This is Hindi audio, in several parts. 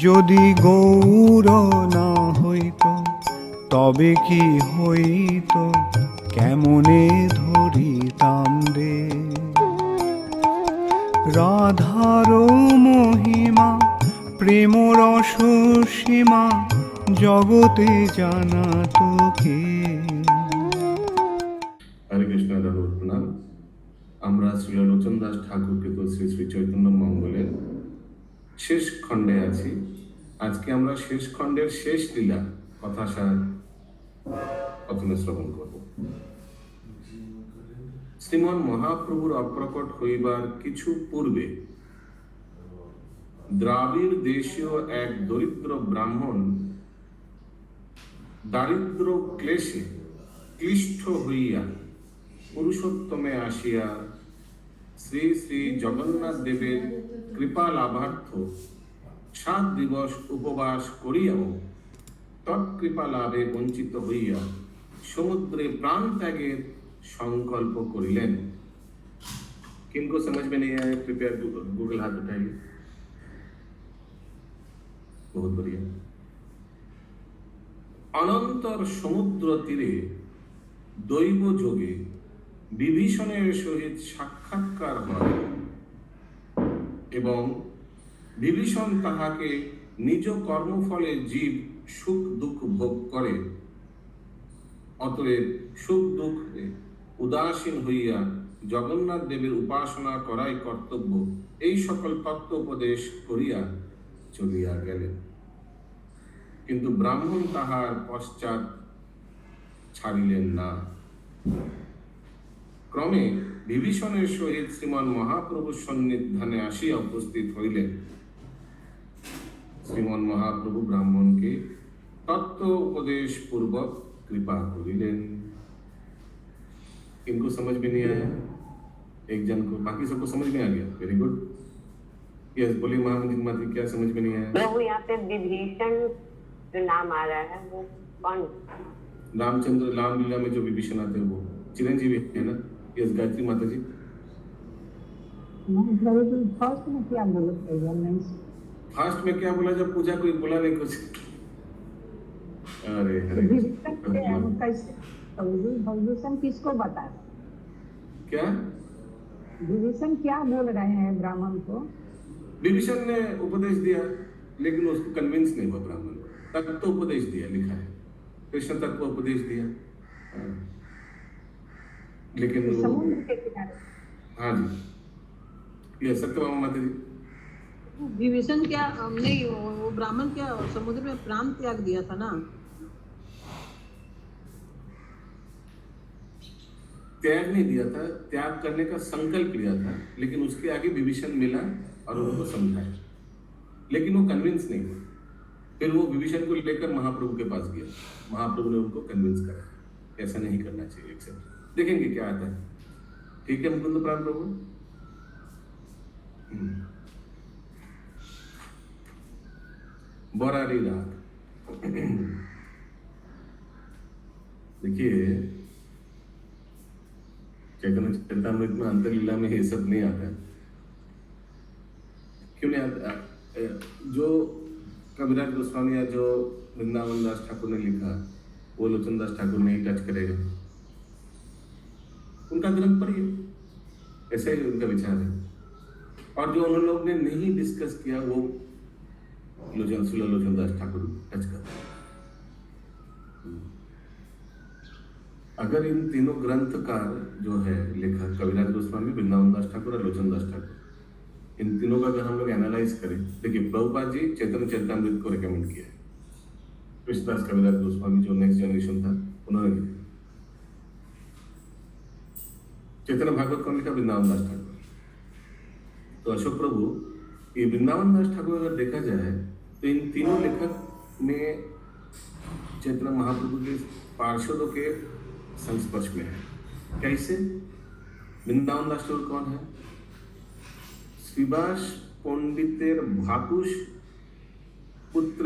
যদি গৌর না হইত তবে কি হইত, কেমনে ধরিতাম রে। রাধার মহিমা প্রেম রস সীমা জগতে জানা তো কে। হরে কৃষ্ণ, দাদুর প্রণাম। আমরা শ্রী লোচন দাস ঠাকুরকে তো শ্রী শ্রী চৈতন্য মঙ্গলের শেষ খণ্ডে আছি। আজকে আমরা শেষ খণ্ডের শেষ লীলা কথাসার প্রথমে শ্রবণ করব। শ্রীমন মহাপ্রভুর অপ্রকট হইবার কিছু পূর্বে দ্রাবিড় দেশীয় এক দরিদ্র ব্রাহ্মণ দারিদ্র ক্লেশে ক্লিষ্ট হইয়া পুরুষোত্তমে আসিয়া শ্রী শ্রী জগন্নাথ দেবের কৃপা লাভার্থ 7 দিবস উপবাস করিয়াও তৎকৃপা লাভে বঞ্চিত হইয়া সমুদ্রে প্রাণ ত্যাগের সংকল্প করিলেন। किनको समझ में नहीं आया कृपया गूगल हाथ उठाइए। बहुत बढ़िया। অনন্তর সমুদ্র তীরে দৈব যোগে বিভীষণের সহিত সাক্ষাৎকার হয় এবং বিভীষণ তাহাকে নিজ কর্মফলে জীব সুখ দুঃখ ভোগ করে, অতএব সুখ দুঃখে উদাসীন হইয়া জগন্নাথ দেবের উপাসনা করাই কর্তব্য, এই সকল তত্ত্ব উপদেশ করিয়া চলিয়া গেলেন। কিন্তু ব্রাহ্মণ তাহার পশ্চাৎ ছাড়িলেন না। ক্রমে বিভীষণের সহিত শ্রীমান মহাপ্রভুর সন্নিধানে আসিয়া উপস্থিত হইলেন। শ্রীমান মহাপ্রভু ব্রাহ্মণকে তত্ত্ব উপদেশ पूर्वक कृपा करिलेन। इनको समझ में नहीं आया? एक जन को, बाकी सबको समझ में आ गया? Very good. यस, बोलिए महामंदिर माता, क्या समझ में नहीं आया? प्रभु, यहाँ पे विभीषण जो नाम आ रहा है वो कौन? रामचंद्र रामलीला में जो विभीषण आते हैं वो चिरंजीवी है ना? यस, गायत्री माता जी। फर्स्ट में क्या बोला? फास्ट में क्या बोला जब पूजा कोई बोला नहीं कुछ? अरे विभीषण किसको बता? क्या विभीषण क्या बोल रहे हैं ब्राह्मण को? विभीषण ने उपदेश दिया लेकिन उसको कन्विंस नहीं हुआ ब्राह्मण। तत्व उपदेश दिया, लिखा है कृष्ण तत्व उपदेश दिया, लेकिन समुद्र के किनारे। हाँ जी, ये सत्यभामा माता जी। विभीषण क्या नहीं, वो ब्राह्मण क्या समुद्र में प्राण त्याग दिया था ना? त्याग नहीं दिया था, त्याग करने का संकल्प लिया था, लेकिन उसके आगे विभीषण मिला और उनको समझाया, लेकिन वो कन्विंस नहीं हुआ। फिर वो विभीषण को लेकर महाप्रभु के पास गया। महाप्रभु ने उनको कन्विंस करा ऐसा नहीं करना चाहिए, एक्सेप्ट। देखेंगे क्या आता है। ठीक है मुकुंद प्राण प्रभु। बरारी राग। देखिए चैतन्य चरितामृत में अंतरलीला में ये सब नहीं आता है। क्यों नहीं आता? जो कबीरदास गोस्वामी या जो वृंदावन दास ठाकुर ने लिखा वो लोचन दास ठाकुर नहीं टच करेगा। उनका ग्रंथ पढ़िए, ऐसा ही उनका विचार है। और जो उन लोग ने नहीं डिस्कस किया वो लोचन दास ठाकुर टच कर। अगर इन तीनों ग्रंथकार जो है लेखक कबीरदास गोस्वामी, वृंदावन दास ठाकुर और लोचन दास ठाकुर, इन तीनों का अगर हम लोग एनालाइज करें, देखिए प्रभुपाद जी चैतन्य चरितामृत को रेकमेंड किया है। कृष्णदास कबीरदास गोस्वामी जो नेक्स्ट जनरेशन था उन्होंने लिखा। चैतन्य भागवत कौन लिखा? वृंदावन दास ठाकुर। तो अशोक प्रभु, ये वृंदावन दास ठाकुर अगर देखा जाए तो इन तीनों लेखक में चैतन्य महाप्रभु के पार्षदों के संस्पर्श में है। कैसे? वृंदावन दास ठाकुर कौन है? श्रीवास पंडितेर भातुष पुत्र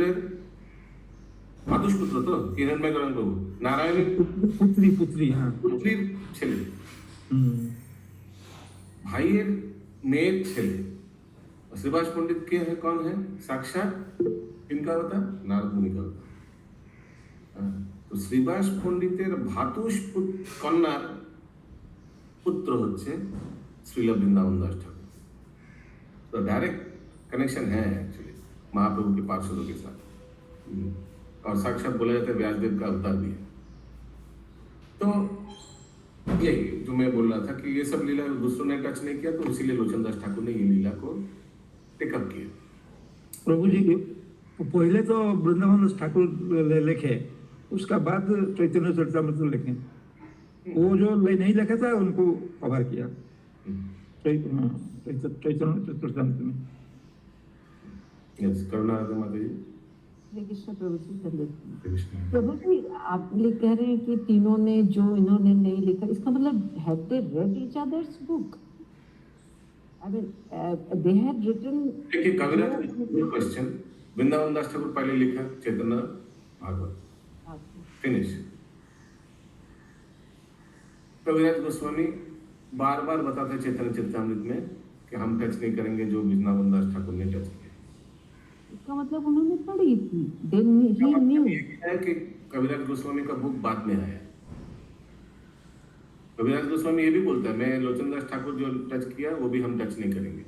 तो हिरण्मय प्रभु नारायण पुत्री हाँ पुत्री छेले भाइয়ের মেয়ের ছেলে। श्रीवास पंडित के है कौन है? साक्षात किनका होता? नारद मुनि का होता। তো শ্রীবাস পণ্ডিতের কন্যার পুত্র হচ্ছে শ্রীল বৃন্দাবন दास ठाकुर। तो डायरेक्ट कनेक्शन है एक्चुअली महाप्रभु के पार्षदों के साथ। और साक्षात बोला जाता है व्यासदेव का अवतार भी है। तो यही जो मैं बोल रहा था कि ये सब लीला दूसरों ने टच नहीं किया, तो इसीलिए लोचन दास ठाकुर ने ये लीला को टेकअप किया। प्रभु जी पहले तो वृंदावन दास ठाकुर लिखे, उसका बाद चैतन्य चरितमृत लिखे। वो जो नहीं लिखा था उनको कवर किया चैतन्य चरितमृत में। यस, करुणा माता जी। हरे कृष्ण प्रभु जी, धन्यवाद। कृष्ण। प्रभु जी, आप कह रहे हैं कि तीनों ने जो इन्होंने नहीं लिखा, इसका मतलब have they read each others book? I mean they had written. देखिए कविराज, गुड क्वेश्चन। वृंदावन दास ठाकुर पहले लिखा चैतन्य भागवत, फिनिश। कविराज गोस्वामी बार बार बताते चैतन्य चरितमृत में कि हम टच नहीं करेंगे जो वृंदावन दास ठाकुर ने टच किया। इसका मतलब उन्होंने पढ़ी थी, देन ही न्यू। है कि कविराज गोस्वामी का बुक बाद में आया। कविराज गोस्वामी ये भी बोलता है मैं लोचन दास ठाकुर जो टच किया वो भी हम टच नहीं करेंगे।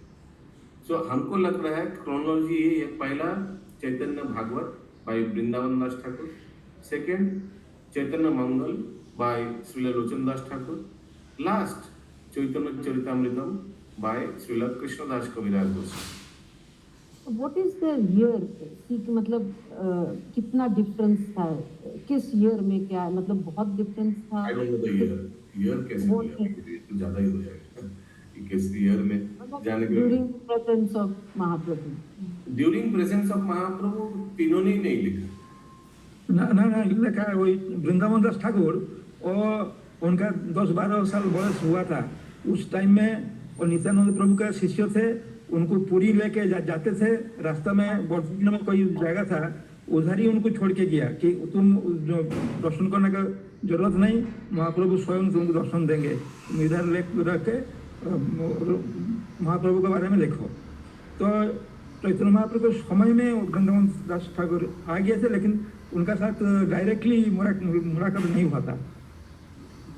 सो हमको लग रहा है क्रोनोलॉजी ये है, पहला Chaitanya Bhagavat by Vrindavan Das Thakur, second Chaitanya Mangal by Srila Lochan Das Thakur, last Chaitanya Charitamritam by Srila Krishnadas Kaviraj Goswami. What is the year? मतलब कितना डिफरेंस था, किस ईयर में, क्या मतलब बहुत डिफरेंस था? आई डोंट नो द ईयर कैसे वो किया, तो ज्यादा ही हो जाएगा कि किस ईयर में जाने के। During presence of Mahaprabhu, during presence of Mahaprabhu तीनों ने ही नहीं लिखा। ना ना ना लिखा है वही वृंदावन दास ठाकुर, और उनका 10-12 साल बयस हुआ था उस टाइम में। और नित्यानंद प्रभु का शिष्य थे, उनको पूरी लेके जाते थे, रास्ता में बर्फीला में कोई जगह था, उधर ही उनको छोड़ के गया कि तुम जो दर्शन करने का जरूरत नहीं, महाप्रभु स्वयं तुमको दर्शन देंगे, तुम इधर रख के महाप्रभु के बारे में लिखो। तो चैतन्य महाप्रभु के समय में वृंदावन दास ठाकुर आ गए थे, लेकिन उनका साथ डायरेक्टली मुलाकात नहीं हुआ था।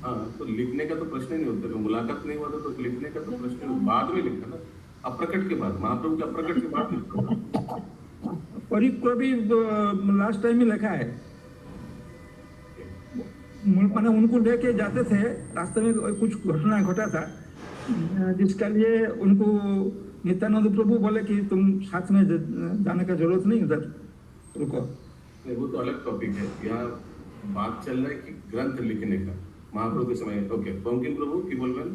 हाँ, तो लिखने का तो प्रश्न ही नहीं होता, मुलाकात नहीं हुआ था तो लिखने का तो प्रश्न नहीं, बाद में लिखा ना, अप्रकट के बाद, महाप्रभु के अप्रकट के बाद लिखा। कभी लास्ट टाइम ही लिखा है, मैंने उनको लेके जाते थे, रास्ते में कुछ घटना घटा था जिसके लिए उनको नित्यानंद प्रभु बोले कि तुम साथ में जाने का जरूरत नहीं, उधर रुको। नहीं, वो तो अलग टॉपिक है। यहाँ बात चल रहा है कि ग्रंथ लिखने का महाप्रभु के समय। ओके, बंकिम प्रभु की बोलবেন?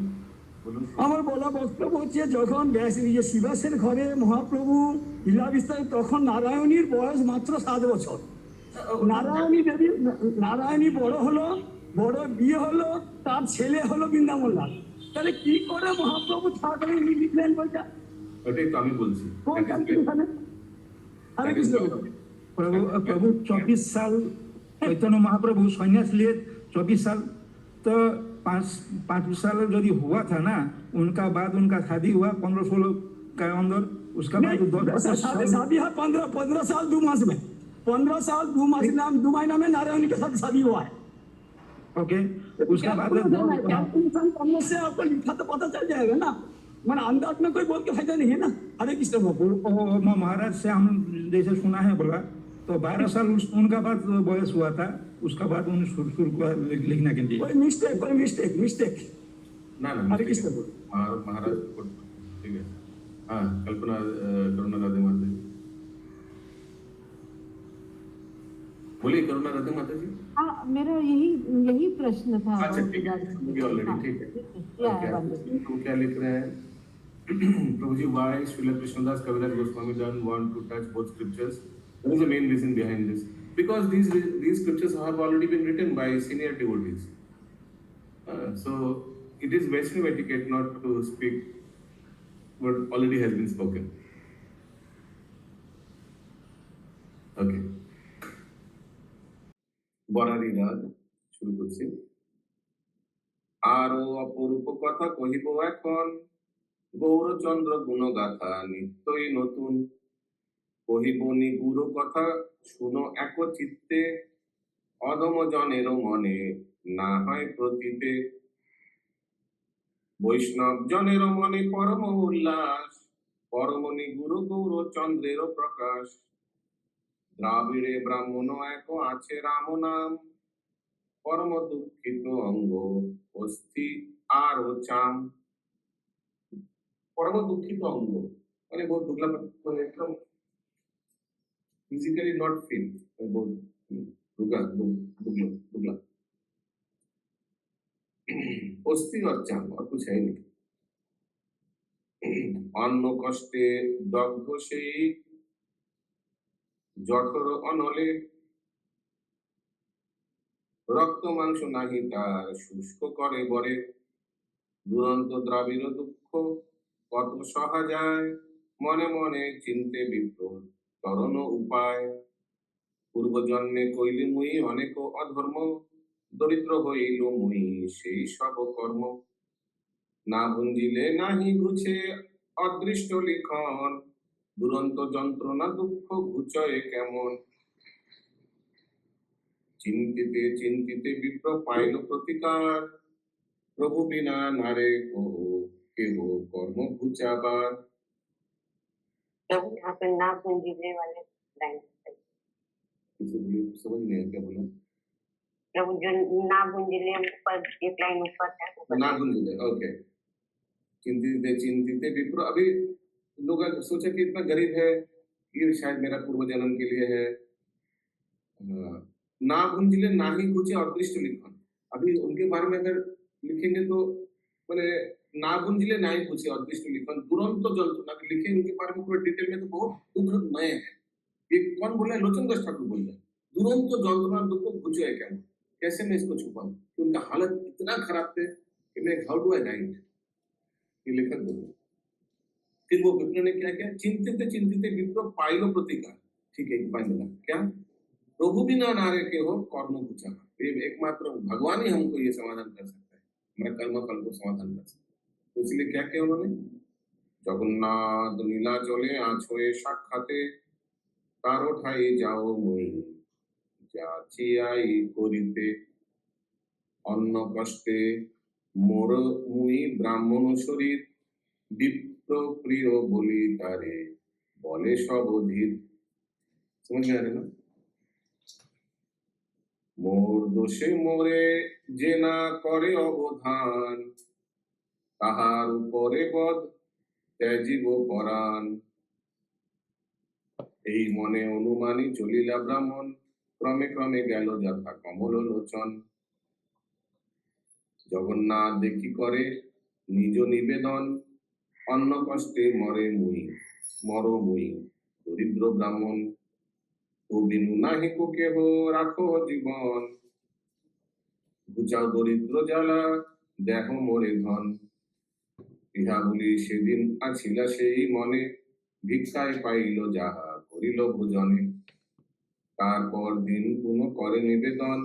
বলুন। আমার বলা বক্তব্য হচ্ছে যখন শিবাসের ঘরে মহাপ্রভু লীলা বিস্তার, তখন নারায়ণীর বয়স মাত্র 7 বছর। নারায়ণী বড় হলো, বড় বিয়ে হলো, তার ছেলে হলো বৃন্দাবন দাস। তাহলে কি করে মহাপ্রভু ঠাকুর লিখলেন বলটা? ওটাই তো আমি বলছি। হরে কৃষ্ণ। प्रभु 24 साल चैतन्य महाप्रभु संन्यास लिए 24 साल, तो 5 साल यदि हुआ था ना, उनका बाद उनका शादी हुआ 15-16 का अंदर, उसका बाद 10 शादी है 15 साल 2 मास में, 15 साल 2 मास नाम 2 महीना में नारायण के साथ शादी हुआ है। ओके, उसका बाद से आपको लिखा तो पता चल जाएगा ना, मैंने अंदाज में कोई बोल के फायदा नहीं है ना। हरे कृष्ण बाबू। महाराज से हम जैसे सुना है बोला, तो 12 साल उनका बाद बयस हुआ था, उसका बाद उन्हें शुरू लिखने के लिए। कोई मिस्टेक ना ना, हरे कृष्ण बोल। महाराज ठीक है। हाँ, कल्पना करुणा राधे माता जी बोलिए। करुणा राधे माता जी। हाँ, मेरा यही प्रश्न था। अच्छा ठीक है, ऑलरेडी ठीक है। तो क्या लिख रहे हैं? प्रभु जी, why Srila Krishnadas Kaviraj Goswami don't want to touch both scriptures? What is the main reason behind this? Because these scriptures have already been written by senior devotees. So it is Vaishnava etiquette not to speak what already has been spoken. Okay. বরারি রাগ শুরু করছি। আরো অপরূপ কথা কহিব এখন, গৌরচন্দ্র গুণগাথা নিত্যই নতুন। কহিব নিগুড় কথা শুনো এক চিত্তে, অধম জনের মনে না হয় প্রতীতে। বৈষ্ণব জনের মনে পরম উল্লাস, পরম নিগুড় গৌর চন্দ্রের প্রকাশ। দ্রাবিড়ে ব্রাহ্মণ এক আছে রাম নাম, পরম দুঃখিত অঙ্গ অস্থি আর চাম। পরম দুঃখিত অঙ্গ মানে বহুত দুগলা, মানে একদম फिजिकली नॉट फिट, बहुत दुगला दुगला दुगला অস্থি और চাম और कुछ है नहीं। অন্ন কষ্টে দগ্ধ সেই জঠর অনলে, রক্ত মাংস নাহি তার শুষ্ক করে বরে। দুরন্ত দ্রাবিড় দুঃখ কত সহা যায়, মনে মনে চিন্তে বিপ্র তরণ উপায়। পূর্বজন্মে কইলি মুই অনেক অধর্ম, দরিদ্র হইল মুই সেই সব কর্ম। না ভুঞ্জিলে নাহি ঘুছে অদৃষ্ট লিখন, দুরন্ত যন্ত্রণা দুঃখ ঘুচয়ে কেমন। চিন্তিতে চিন্তিতে বিপ্র পাইল প্রতিকার, প্রভু বিনা নারে কহ কেহ কর্ম ঘুচাবার। प्रभु यहाँ पे ना पूंजीले वाले लाइन पे, किसी बोलिए, समझ नहीं आया क्या बोला। प्रभु जो ना पूंजीले ऊपर एक लाइन ऊपर है ऊपर ना भूंजिले, ओके। चिंतित चिंतित विप्र, अभी लोग सोचे कि इतना गरीब है, ये शायद मेरा पूर्व जन्म के लिए है। ना भूंजिले ना ही कुछ अदृष्ट लिखन, अभी उनके बारे में अगर लिखेंगे तो मैंने ना भूंजिले ना ही कुछ अदृष्ट लिखन, तुरंत तो जंतु अगर लिखे उनके बारे में पूरे डिटेल में तो बहुत दुखमय है। ये कौन बोला है? लोचन दास ठाकुर बोल रहे हैं। दुरंत जंतुना दुख घुचो है क्या, कैसे मैं इसको छुपाऊं कि उनका हालत इतना खराब थे कि मैं हाउ डू आई राइट, ये लेखक बोल रहे। फिर वो विप्र ने क्या किया, चिंतित चिंतित विप्र पाइलो प्रतिकार, ठीक है, एक उपाय मिला क्या, प्रभु बिना नारे के हो कर्म पूछा। ये एकमात्र भगवान ही हमको ये समाधान कर सकता है, हमारे कर्म फल को समाधान कर सकता है। तो इसलिए क्या किया उन्होंने, जगन्नाथ नीला चले आछोए साक्षाते, तारो ठाई जाओ मुई যাচি আই করিতে। অন্ন কষ্টে মোর মুই ব্রাহ্মণ শরীর, বিপ্র প্রিয় বলি তারে বলে সব অধীর। समझ में आ रहा है ना। মোর দোষে মোরে যে না করে অবধান, তাহার উপরে বদ ত্যাজিব পরাণ। এই মনে অনুমানী চলিলা ব্রাহ্মণ, ক্রমে ক্রমে গেল যথা কমল লোচন। জগন্নাথ দেখি করে নিজ নিবেদন, অন্ন কষ্টে মরে মুই মর মুই দরিদ্র ব্রাহ্মণ। ও বিনু নাহি কো কেহ রাখো জীবন, ঘুচাও দরিদ্র জ্বালা দেহ মোরে ধন। ইহা বলি সেদিন আছিলা সেই মনে, ভিক্ষায় পাইল যাহা করিল ভোজনে। তারপর দিন পুনঃ করে নিবেদন,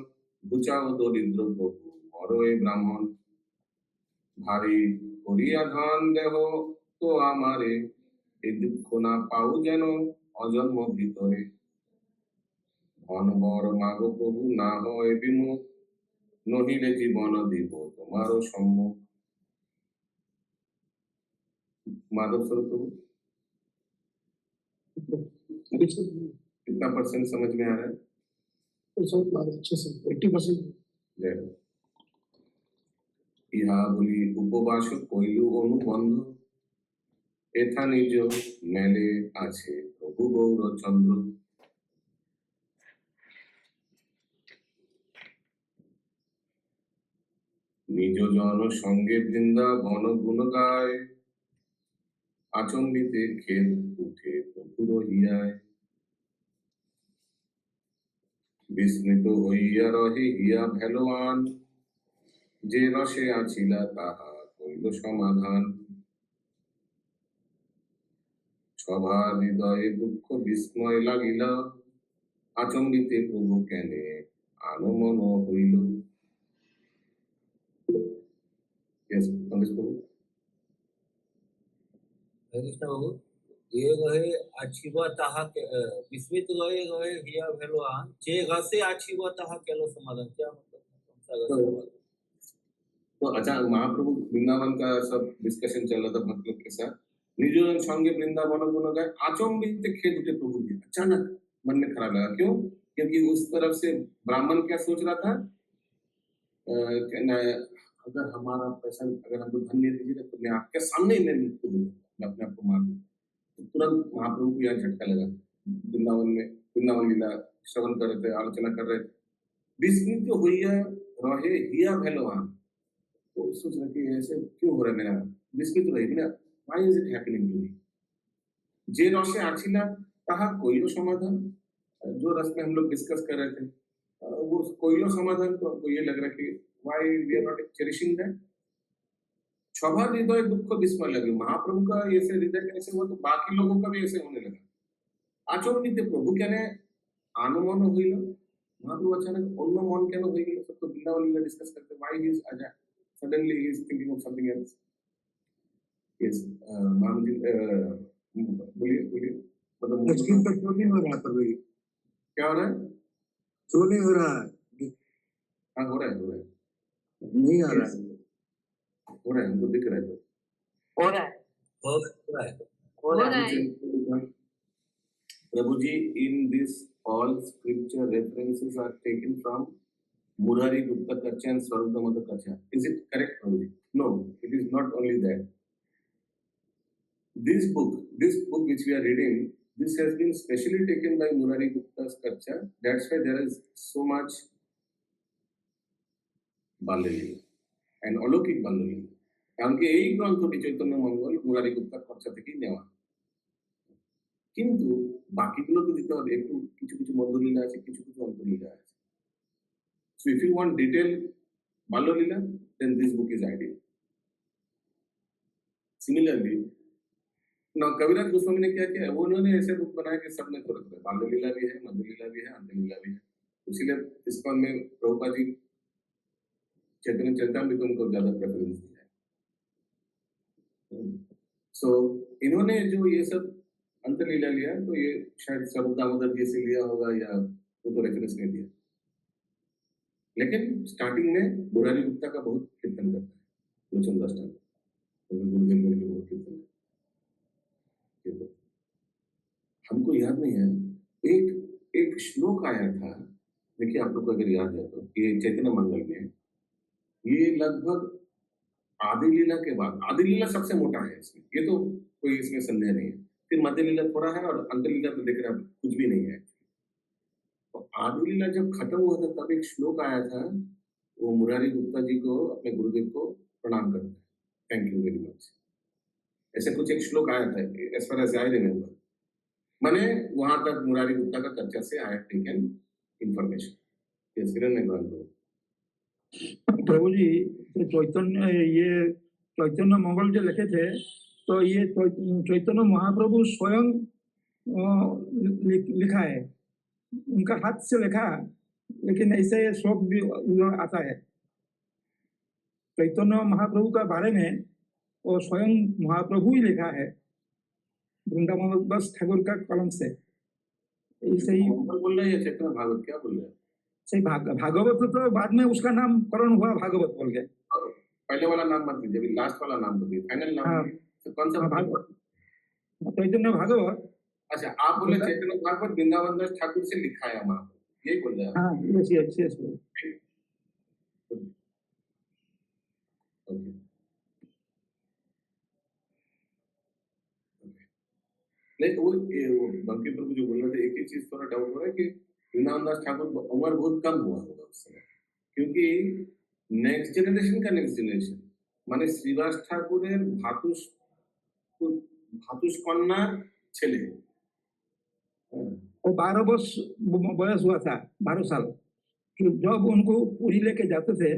ঘুচাও দরিদ্র প্রভু মরয়ে ব্রাহ্মণ। ভারী করিয়া ধন দেহ তো আমারে, এই দুঃখ না পাও যেন অজন্ম ভিতরে। ধন বর মাগো প্রভু না হয় বিমুখ, নহিলে জীবন দিব তোমারও সম্মুখ। माधव स्वरूप प्रभु, कितना परसेंट समझ में आ रहा है? अच्छे से 80%। जय हो। ইহা বলি উপবাস কইলু অনুবন্ধ, এথা নিজ মেলে আছে প্রভু গৌরচন্দ্র। নিজ জন সঙ্গে বৃন্দাবন গুণ গায়, আচম্বিতে খেদ উঠে প্রভুর হিয়ায়। বিস্মৃত হইয়া রহে হিয়া ভেলোয়ান, যে রসে আছিলা তাহা কইল সমাধান। সবার হৃদয়ে দুঃখ বিস্ময় লাগিলা, আচম্বিতে প্রভু কেনে আনমন হইল। Yes, Congress Prabhu. हरे कृष्ण बाबू, ये गहे आछिवा ताहा के विस्मित गए गए हिया भेलोआन जे घसे आछिवा ताहा केलो समाधान क्या मतलब कौन सा घसे वाला? तो अचानक महाप्रभु वृंदावन का सब डिस्कशन चल रहा था भक्त लोग के साथ। निजोजन संगे वृंदावन दोनों गए, आचंबित खेद उठे प्रभु जी। अचानक मन में खराब लगा, क्यों? क्योंकि उस तरफ से ब्राह्मण क्या सोच रहा था कि अगर हमारा पैसा, अगर हमको धन नहीं दीजिएगा तो मैं आपके सामने ही मैं मृत्यु दूंगा, मैं अपने आप को मार दूंगा। तो तुरंत महाप्रभु को यह झटका लगा। वृंदावन लीला श्रवण कर रहे थे, आलोचना कर रहे थे, विस्मित होइया रहे हिया भेलवान। तो सोच रहे कि ऐसे क्यों हो रहा है, मेरा विस्मित रही ना, why is it happening to me? जे रसे आछिला ताहा कोइलो समाधान, जो रस में हम लोग डिस्कस कर रहे थे वो कोइलो समाधान, तो हमको ये लग रहा है कि why we are not cherishing that. क्षोभा हृदय दुख विस्मय लगे। महाप्रभु का ऐसे हृदय कैसे हुआ तो बाकी लोगों का भी ऐसे होने लगा। आचंबित प्रभु कहने अनुमान हुई, महाप्रभु अचानक अन्न मन केन हो गए। सब तो वृंदावन लीला डिस्कस करते, व्हाई ही इज अजा suddenly he is thinking of something else. Yes Maharaj ji बोलिए मतलब मुश्किल तो क्यों नहीं हो रहा पर भाई? क्या हो रहा है? क्यों नहीं हो रहा है? हाँ हो रहा है नहीं आ रहा है। हो रहा है, हमको दिख रहा है। तो हो रहा है, हो रहा है। हो रहा है। प्रभु जी, in this all scripture references are taken from Murari Gupta Kacha and Swarup Damodar Kacha. Is it correct, Prabhuji? No, it is not only that. This book which we are reading, this has been specially taken by Murari Gupta's Kacha. That's why there is so much Balali and Alokik Balali. কারণ এই গ্রন্থটি চৈতন্য মঙ্গল মুরারি গুপ্তার খরচা থেকেই নেওয়া, কিন্তু বাকিগুলো তো দিতে হবে একটু, কিছু কিছু মধ্যলীলা আছে, কিছু কিছু অন্তলীলা আছে। So if you want detailed Balolila, then this book is ideal. Similarly, now कविराज गोस्वामी ने क्या किया, वो उन्होंने ऐसे बुक बनाया कि सब में तो रख दिया, बाललीला भी है, मध्यलीला भी है, अंतलीला भी है। इसीलिए इसको में प्रभुपाद जी चैतन्य चरितामृत को उनको ज्यादा प्रेफरेंस दिया है। So इन्होंने जो ये सब अंतलीला लिया, तो ये शायद स्वरूप दामोदर जी से लिया होगा या वो तो रेफरेंस नहीं दिया। लेकिन स्टार्टिंग में मुरारी गुप्ता का बहुत कीर्तन करता है, लोचन दास ठाकुर गुरुदेव बोल के बहुत कीर्तन करता है। हमको याद नहीं है, एक श्लोक आया था, देखिए आप लोग को अगर याद है तो, ये चैतन्य मंगल में, ये लगभग आदि लीला के बाद, आदि लीला सबसे मोटा है इसमें, ये तो कोई इसमें संदेह नहीं है। फिर मध्य लीला थोड़ा है और अंत लीला तो देख रहे हैं कुछ भी नहीं है। तो आदि लीला जब खत्म हुआ था तब एक श्लोक आया था, वो मुरारी गुप्ता जी को, अपने गुरुदेव को प्रणाम करता है, थैंक यू वेरी मच, ऐसे कुछ एक श्लोक आया था, as far as I remember. मैंने वहां तक मुरारी गुप्ता का कच्चा से I have taken information. Yes Kiran ने प्रभु जी चैतन्य मंगल जो लिखे थे, तो ये चैतन्य महाप्रभु स्वयं लिखा है, उनका हाथ से लिखा, लेकिन ऐसे श्लोक भी आता है चैतन्य महाप्रभु का बारे में, वो स्वयं महाप्रभु ही लिखा है वृंदावन दास ठाकुर का कलम से। ऐसे ही बोल रहे हैं चैतन्य भागवत, क्या बोल रहे हैं? सही भागवत तो बाद में उसका नाम करण हुआ, भागवत बोल गए। पहले वाला नाम मत लीजिए, अभी लास्ट वाला नाम बोलिए, फाइनल नाम। हाँ, तो कौन सा भागवत? चैतन्य भागवत। अच्छा, आप बोले चैतन्य भागवत वृंदावन दास ठाकुर से लिखा है महाप्रभु, यही बोल रहे हैं? हाँ, यस यस। ओके, नहीं वो बंकी प्रभु जो बोल रहे थे, एक ही चीज थोड़ा डाउट हो रहा है कि वृंदावन दास ठाकुर उम्र बहुत कम हुआ होगा उस समय, क्योंकि नेक्स्ट जनरेशन माने श्रीवास ठाकुरेर भातुष कन्या छेले, वो 12 वर्ष बयस हुआ था, 12 साल। जब उनको पुरी लेके जाते थे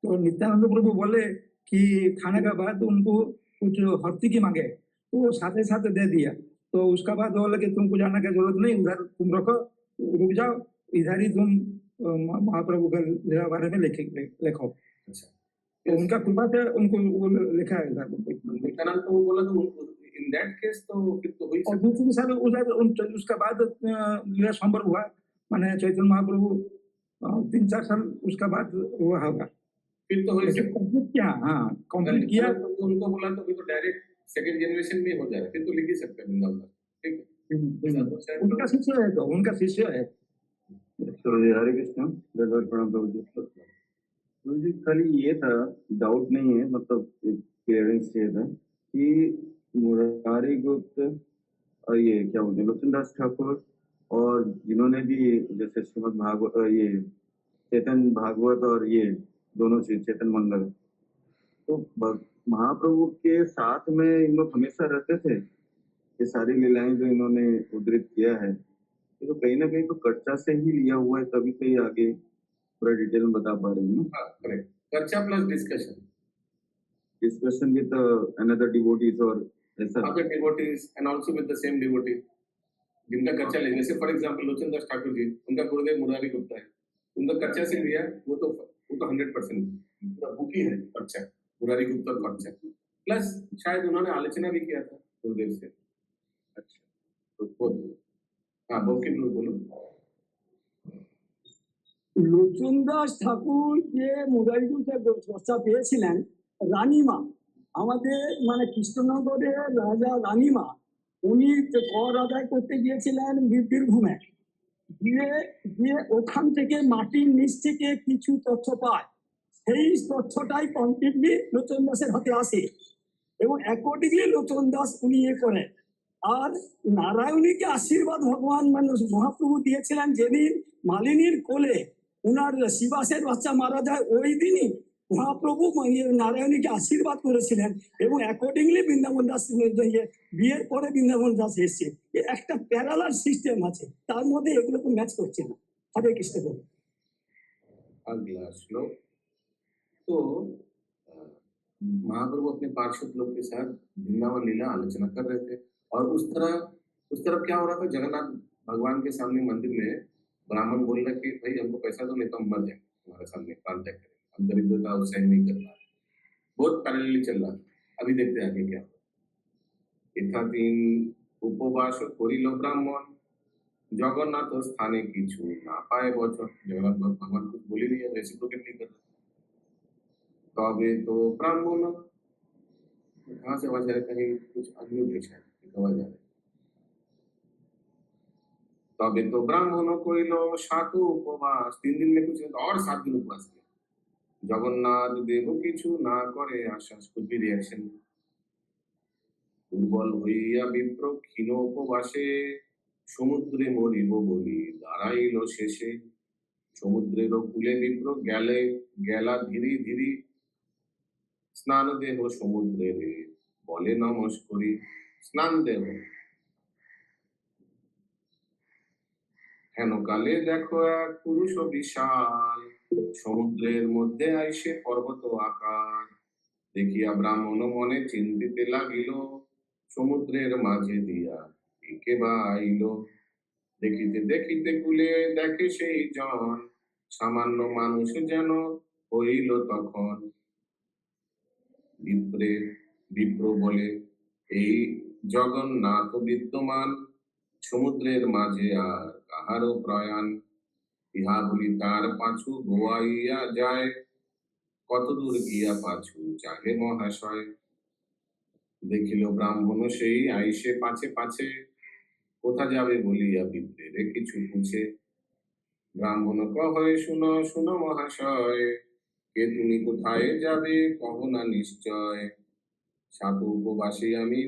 तो नित्यानंद प्रभु बोले कि खाने के बाद उनको कुछ हर्ती की मांगे, तो साथ साथ दे दिया। तो उसका बाद बोले कि तुमको जाने की जरूरत नहीं, उधर तुम रखो, रुक जाओ, इधर ही तुम महाप्रभु के बारे में लिखो। अच्छा, तो उनका कृपा से उनको लिखा है। नित्यानंद प्रभु बोला तो इन दैट केस तो फिर तो वही और सकता है। दूसरी साल उसका बाद लीला संभव हुआ, माने चैतन्य महाप्रभु 3-4 साल उसका बाद हुआ होगा, फिर तो वही लेकिन सकता कंप्लीट किया, हाँ कंप्लीट किया। है। तो उनको बोला तो फिर तो डायरेक्ट सेकंड जनरेशन में हो जाएगा, फिर तो लिख ही सकते हैं वृंदावन दास, ठीक है। ऐसा तो शायद उनका शिष्य है, तो उनका शिष्य है। जी हरे कृष्ण, दंडवत प्रणाम प्रभु जी। प्रभु जी खाली ये था, डाउट नहीं है, मतलब एक क्लियरेंस चाहिए था कि मुरारी गुप्त और ये क्या बोलते हैं लोचन दास ठाकुर, और जिन्होंने भी जैसे श्रीमद भागवत, ये चेतन भागवत और ये दोनों चीज चेतन मंगल, तो महाप्रभु के साथ में इन लोग हमेशा रहते थे। ये सारी लीलाएं जो इन्होंने उद्धृत किया है, ये तो कहीं ना कहीं तो कर्चा से ही लिया हुआ है, तभी तो ये आगे पूरा डिटेल में बता पा रही हूँ। करेक्ट, चर्चा plus discussion with another devotees और ऐसा other devotees and also with the same devotee जिनका कच्चा ले, जैसे फॉर एग्जांपल लोचन दास ठाकुर जी, उनका गुरुदेव मुरारी गुप्ता है, उनका कच्चा से लिया, वो तो 100% पूरा बुक ही है कच्चा, मुरारी गुप्ता और कच्चा, प्लस शायद उन्होंने आलोचना भी किया था गुरुदेव से। अच्छा, तो बहुत हाँ बोकी बोलो। লোচন দাস ঠাকুর যে মুরারিগুলোতে চর্চা পেয়েছিলেন, রানীমা আমাদের মানে কৃষ্ণনগরের রাজা রানীমা, উনি কর আদায় করতে গিয়েছিলেন বীরভূমে, গিয়ে ওখান থেকে মাটির নিচ থেকে কিছু তথ্য পায়, সেই তথ্যটাই কমপ্লিটলি লোচন দাসের হাতে আসে এবং অ্যাকর্ডিংলি লোচন দাস উনি ইয়ে করেন। আর নারায়ণীকে আশীর্বাদ ভগবান মানে মহাপ্রভু দিয়েছিলেন যেদিন মালিনীর কোলে উনার শিবাসের বাচ্চা মারা যায়, ওই দিনই মহাপ্রভু নারায়ণীকে আশীর্বাদ করেছিলেন এবং অ্যাকর্ডিংলি বৃন্দাবন দাস বিয়ের পরে বৃন্দাবন দাস এসছে। একটা প্যারালাল সিস্টেম আছে, তার মধ্যে এগুলো তো ম্যাচ করছে না। হরে কৃষ্ণ বলুন। अगला श्लोक। तो महाप्रभु अपने पार्षद लोग के साथ वृंदावन लीला आलोचना कर रहे थे, और उस तरफ क्या हो रहा था, जगन्नाथ भगवान के सामने मंदिर में ब्राह्मण बोल रहे कि भाई हमको पैसा दो, नहीं तो हम मर जाएंगे तुम्हारे सामने, प्राण त्याग करेंगे, हम दरिद्रता सहन नहीं कर पा रहे। बहुत पैरेलली चल रहा था। अभी देखते हैं आगे क्या होगा। इथा तीन उपवास करिल ब्राह्मण जगन्नाथ स्थाने किछु ना पाए बचन, जगन्नाथ भगवान कुछ बोल ही नहीं है, रेसिप्रोकेट नहीं कर रहे। तबे तो ब्राह्मण कहाँ से आवाज आ रही, कहीं कुछ अनम्यूट है शायद, आवाज आ रही। तबे तो ब्राह्मण कइलो 7 उपवास, 3 दिन में कुछ नहीं तो और 7 दिन उपवास किया। जगन्नाथ देव किछु ना करे आश्वास, कुछ भी रिएक्शन। दुर्बल হইয়া বিপ্র ক্ষীণ উপবাসে সমুদ্রে মরিব বলি দাঁড়াইল শেষে। সমুদ্রের কূলে বিপ্র গেলা ধীরে ধীরে, স্নান দেহ সমুদ্রে রে বলে নমস্করি। স্নান দেহ হেন কালে দেখো এক পুরুষ বিশাল, সমুদ্রের মধ্যে আইসে পর্বত আকার। দেখিয়া ব্রাহ্মণ মনে চিন্তিতে লাগিল, সমুদ্রের মাঝে দিয়া একে বা আইল। দেখিতে দেখিতে কুলে দেখে সেই জন, সামান্য মানুষ যেন হইল তখন। বিপ্র বলে এই জগন্নাথ বিদ্যমান, সমুদ্রের মাঝে আর কাহারও প্রয়াণ। ইহা বলি তার পাছু গোয়াইয়া যায়, কত দূর গিয়া পাছু চাহে মহাশয়। দেখিল ব্রাহ্মণ সেই আইসে পাছে পাছে, কোথা যাবে বলিয়া বিপ্রেরে কিছু পুছে। ব্রাহ্মণ কহে শুনো শুনো মহাশয়, কে তুমি কোথায় যাবে কহ না নিশ্চয়। 7 উপবাসী আমি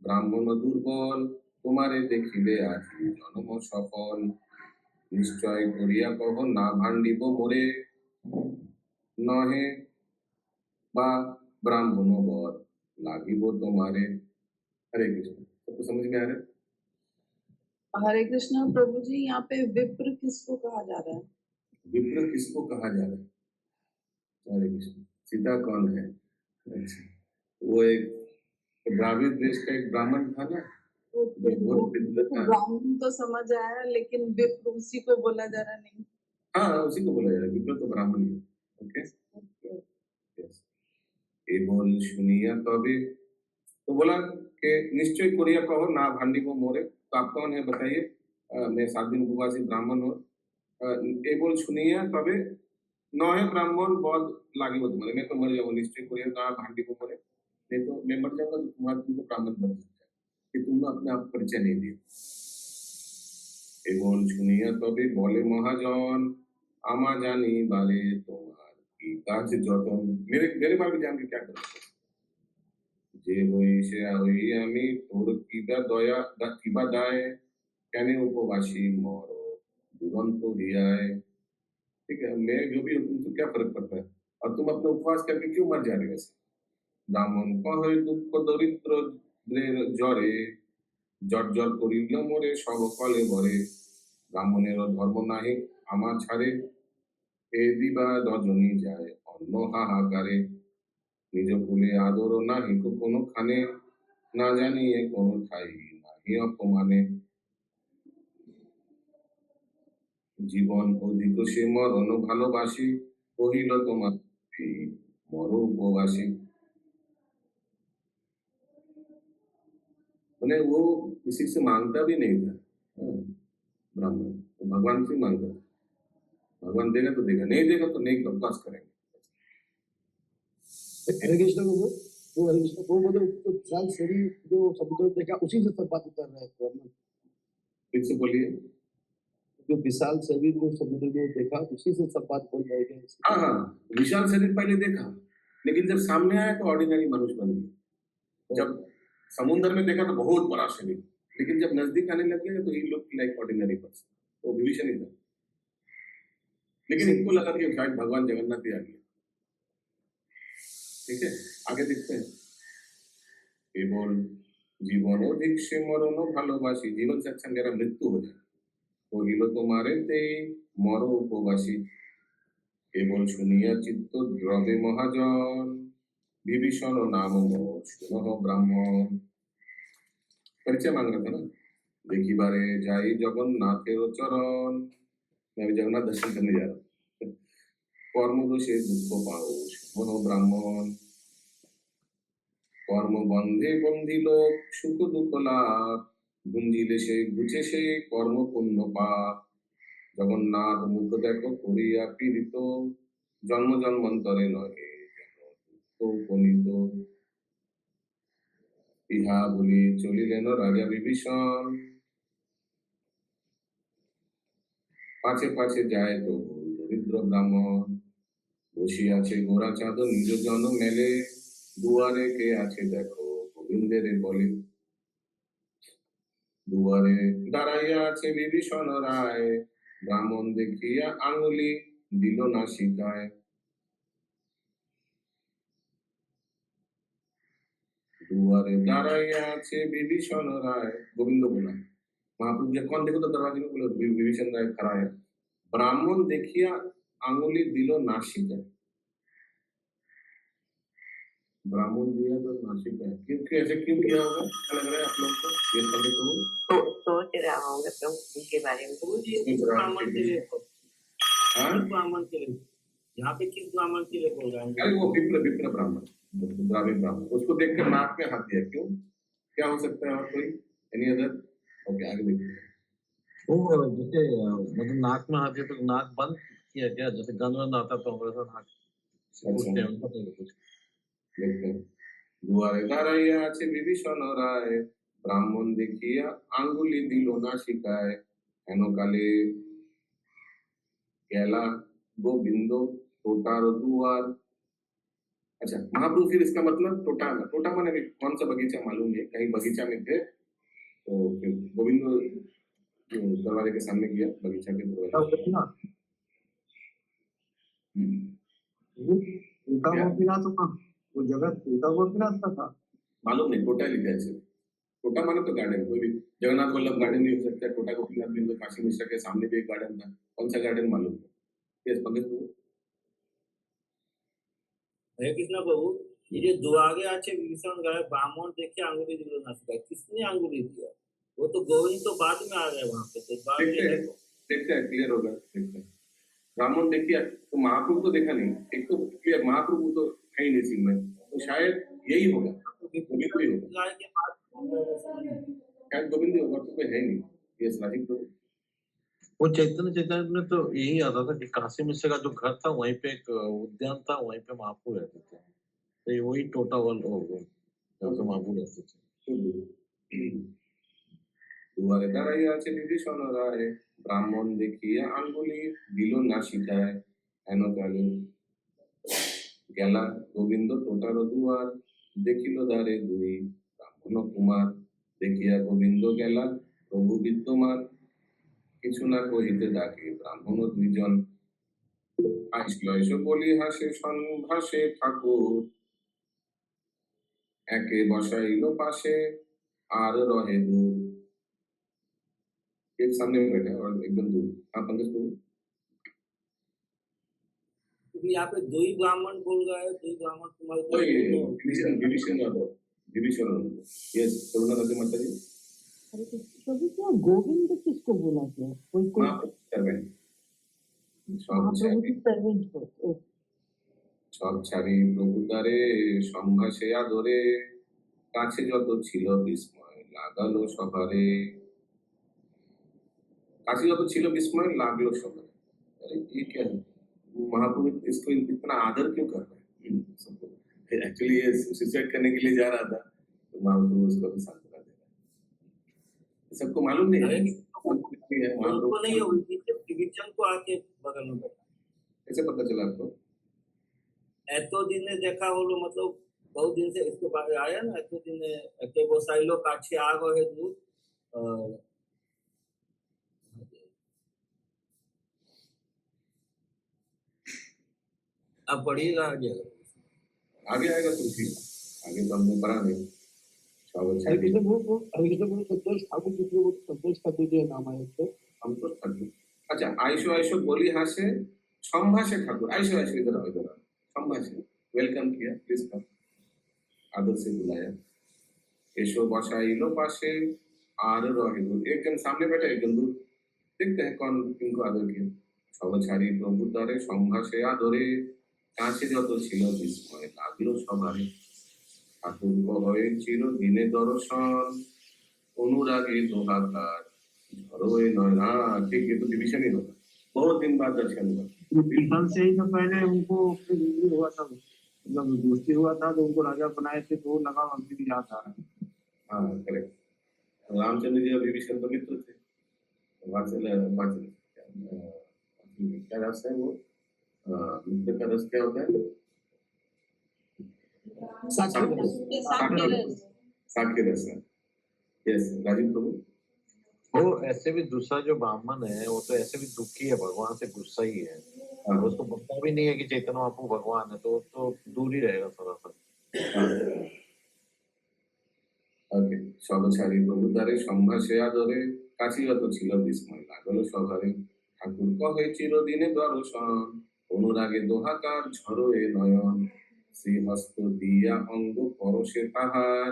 ব্রাহ্মণ দুর্বল, তোমারে দেখিলে আজি জন্ম সফল। নিশ্চয় করিয়া কহ না ভাণ্ডিব মোরে, নহে বা ब्राह्मण बध लागिब तुम्हारे। हरे कृष्ण। सबको समझ में आ रहा है? हरे कृष्णा प्रभु जी, यहाँ पे विप्र किसको कहा जा रहा है? विप्र किसको कहा जा रहा है? हरे कृष्ण। सीता कौन है? अच्छा, वो एक द्राविड़ देश का एक ब्राह्मण था ना, जो बहुत विद्वान था। ब्राह्मण तो समझ आया, लेकिन विप्र उसी को बोला जा रहा नहीं। हाँ, उसी को बोला जा रहा है, विप्र तो ब्राह्मण ही है। Okay, yes. ए बोल सुनिया तबे तो बोला कि निश्चय कोरिया कहो ना भांडी को मोरे। तो आप कौन है बताइए? मैं 7 दिन उपवासी ब्राह्मण हूँ। ये बोल सुनिए तबे नहे ब्राह्मण बहुत लागे हो तुम्हारे, मैं तो मर जाऊंगा। निश्चय कोरिया ना भांडी को मोरे, नहीं तो मैं मर जाऊंगा तो तुम्हारा तुमको ब्राह्मण बन जाए कि तुमने अपने आप परिचय नहीं दिया। ये बोल सुनिए तबे बोले महाजन आमा जानी बाले तुम्हार की काज যতন। मेरे बारे में जान के क्या करोगे? যে হই সে হই আমি তোর কিবা দয়া কিবা দায় কেন উপবাসী মর दुरंत हियाय। ठीक है, मैं जो भी हूँ तुमको क्या फर्क पड़ता है? और तुम अपना उपवास करके क्यों मर जा रहे हो ऐसे? ব্রাহ্মণ কহে দুঃখ দরিদ্র জ্বরে জর্জর করিল মোরে সব কলে ভরে। ব্রাহ্মণের ধর্ম নাহি আমার ছাড়ে এ দিবা রজনী যায় অন্য হাহাকারে। নিজ কুলে আদর নাহি কোনো খানে না জানিয়ে কোনো ঠাই নাহি অপমানে। জীবন অধিক সে মরণ ভালোবাসি কহিল তোমার এই মর উপবাসী। मैंने वो किसी से मांगता भी नहीं था। ब्राह्मण तो भगवान से मांगता था, भगवान देगा तो देगा, नहीं देगा तो नहीं उपवास करेंगे। हरे कृष्ण को वो हरे कृष्ण को बोले तो विशाल शरीर जो समुद्र देखा उसी से सब बात कर रहे हैं ब्राह्मण। फिर से बोलिए। जो विशाल शरीर जो समुद्र में देखा उसी से सब बात बोल रहे हैं। हाँ हाँ, विशाल शरीर पहले देखा, लेकिन जब सामने आया तो ऑर्डिनरी मनुष्य बन गया। जब समुद्र में देखा तो बहुत बड़ा शरीर, लेकिन जब नजदीक आने लग गया तो ही लुक लाइक ऑर्डिनरी पर्सन। तो विभीषण ही था, लेकिन इनको लगा कि शायद भगवान जगन्नाथ ही आ गया। ठीक है, आगे देखते हैं। केवल जीवन अधिक से मरण भालोबासी, जीवन से अच्छा मेरा मृत्यु हो जाए। কহিল তোমারে তে মর উপবাসী। কেবল শুনিয়া চিত্ত দ্রবে মহাজন विभीषण नाम मोर सुनह ब्राह्मण। परिचय मांग रहा था ना। देखी बारे जाई जगन्नाथेर चरण, मैं अभी जगन्नाथ दर्शन करने जा रहा हूँ। कर्म दोषे दुख पाओ सुनह ब्राह्मण। कर्म बंधे बंधिल सुख दुख लाभ, গুঞ্জিলে সে গুছে সে কর্ম পুণ্য পাপ। জগন্নাথ মুখ দেখো করিয়া পীড়িত, জন্ম জন্মান্তরে নহে উপনীত। ইহা বলি চলিলেন রাজা বিভীষণ, পাছে পাছে যায় তো দরিদ্র ব্রাহ্মণ। বসিয়াছে গোরা চাঁদ নিজ জন মেলে, দুয়ারে কে আছে দেখো গোবিন্দের বলে। দুয়ারে দাঁড়াইয়া আছে বিভীষণ রায়, ব্রাহ্মণ দেখিয়া আঙুলি দিল না শিকায়। दुआरे दाঁড়াইয়া আছে विभीषण राय, गोविंद बोला। महाप्रभु जी कौन देखो तो दरवाजे में बोले विभीषण राय खड़ा है। ब्राह्मण देखिया आंगुली दिलो नासिका, ब्राह्मण दिया तो नासिका है। क्योंकि ऐसे क्यों किया होगा? क्या लग रहा है आप लोग को? ये समझे तो सोच रहा हूँ प्रभु के बारे में। ब्राह्मण के लिए ब्राह्मण के लिए यहाँ पे किस ब्राह्मण के लिए बोल रहे हैं? अरे वो विप्र विप्र ब्राह्मण, ब्राह्मण ब्राह्मण, उसको देख कर नाक में हाथ दिया। क्यों? क्या हो सकता है? और कोई एनी अदर? ओके, आगे देखते हैं। वो जैसे मतलब नाक में हाथ दिया तो नाक बंद किया क्या? जैसे गंद वंद आता तो वैसा नाक पूछते हैं उनका तो कुछ देखते हैं। दुआरे दाঁড়াইয়া আছে বিভীষণ রায়, ব্রাহ্মণ দেখিয়া আঙ্গুলি দিল না শিকায়। হেন কালে গেলা गोविंद टोटार दुआर। अच्छा, महाप्रभु फिर इसका मतलब टोटा, टोटा माने भी कौन सा बगीचा मालूम है? कहीं बगीचा में थे तो फिर गोविंद दरवाजे के सामने गया, बगीचा के दरवाजे। वो जगह टूटा गोपीनाथ का था, मालूम नहीं, टोटा लिखा है सिर्फ। टोटा माने तो गार्डन, कोई भी जगन्नाथ वल्लभ गार्डन नहीं हो सकता। टोटा गोपीनाथ भी काशी मिश्रा के सामने भी एक गार्डन था। कौन सा गार्डन मालूम है? हरे कृष्ण प्रभु, ये जो दुआगे आचे विभीषण गए ब्राह्मण देखे आंगुली दिलो ना शिकाय, किसने आंगुली दिया? वो तो गोविंद तो बाद में आ गए वहां पे, तो बाद में देखते हैं, क्लियर होगा। देखते हैं, ब्राह्मण देखिए तो महाप्रभु तो देखा नहीं। एक तो क्लियर, महाप्रभु तो है ही नहीं सीन में, तो शायद यही होगा, गोविंद भी होगा। गाय के बाद क्या गोविंद भी होगा तो कोई है नहीं। यस राजीव प्रभु। वो चैतन्य चैतन्य में तो यही आता था कि काशी मिश्र का जो घर था वहीं पे एक उद्यान था, वहीं पे महापू रहते थे, तो ये वही टोटा वाल हो गए जहाँ पे महापू रहते थे। দুয়ারে দাঁড়াইয়া আছে বিভীষণ রায়, ব্রাহ্মণ দেখিয়া আঙ্গুলি দিল না শিখায়, হেন কালে গেলা গোবিন্দ টোটার দুয়ার, দেখিল দ্বারে দুই ব্রাহ্মণ কুমার, দেখিয়া গোবিন্দ গেলা প্রভু বিদ্যমান, কিছু না কহিতে ডাকে ব্রাহ্মণ দুইজন, আসল এসো বলি হাসে সংভাসে ঠাকুর, একে বসাইল পাশে আর রহে দূর। एक सामने बैठा है और एकदम दूर। हाँ पंकज प्रभु। क्योंकि यहाँ पे दो ही ब्राह्मण बोल रहा है, दो ही ब्राह्मण तुम्हारे तो ये डिविजन यस करुणा नदी माता जी। अरे प्रभु क्या गोविंद किसको बोला गया? कोई कोई सर्वेंट महाप्रभु की सर्वेंट को? সব ছাড়ি প্রভু দ্বারে সম্ভাসে আদরে, কাছে যত ছিল বিস্ময় লাগালো সবারে, काशी तो छिलो विस्मय लागलो शब्द। अरे ये क्या है? महाप्रभु इसको इतना आदर क्यों कर रहे हैं सबको? एक्चुअली ये सुसाइड करने के लिए जा रहा था, तो महाप्रभु उसको भी सांत्वना दे रहा है। सबको मालूम नहीं है उनको नहीं है, उनकी डिवीजन को आके बगल में बैठा। कैसे पता चला आपको? एतो दिन ने देखा हो लो, मतलब बहुत दिन से इसके बारे आया ना, एतो दिन ने एके गोसाइलो काछे आ गए दूर अब पढ़िएगा आगे आगे आएगा तो ठीक, आगे तो हमने पढ़ा नहीं। संतोष ठाकुर जी को संतोष ठाकुर जी नाम है इसको। संतोष ठाकुर। अच्छा आयशो आयशो बोली हासे संभाषे ठाकुर। आयशो आयशो इधर आओ इधर आओ। संभाषे वेलकम किया, प्लीज कम, आदर से बुलाया। यशो बसाइलो पासे आर रहे दूर। एक जन सामने बैठा, एक जन दूर। देखते हैं कौन किनको आदर किया। सब ছাড়ি প্রভু দ্বারে সম্ভাষে আদরে, কাছে যত ছিল বিস্ময় লাগলো সবারে, ঠাকুর হয়ে চিরদিনে দর্শন, অনুরাগে দোহাকার ঝড়োए नयन। हाँ ठीक, ये तो डिवीजन ही होगा, बहुत दिन बाद दर्शन हुआ। विशाल से ही तो पहले उनको ये हुआ था, जब दोस्ती हुआ था तो उनको राजा बनाए थे, तो लगा अभी भी याद आ रहा है। हाँ करेक्ट। रामचंद्र जी और विभीषण तो मित्र थे। क्या रस है वो? मित्र का रस क्या होता है? साक्षी रस है। यस राजीव प्रभु। वो ऐसे भी दूसरा जो ब्राह्मण है वो तो ऐसे भी दुखी है, भगवान से गुस्सा ही है, और उसको पता भी नहीं है कि चैतन्य महाप्रभु भगवान है, तो दूर ही रहेगा थोड़ा सा। ओके। সবছাড়ি প্রভু দ্বারে সম্ভাষে আদরে, কাছে যত ছিল বিস্ময় লাগলো সবারে, ঠাকুর কহে চিরদিনে দর্শন, অনুরাগে দোহাকার ঝড়োए নয়ন, শ্রীহস্ত দিয়া অঙ্গ পরশে তাহার,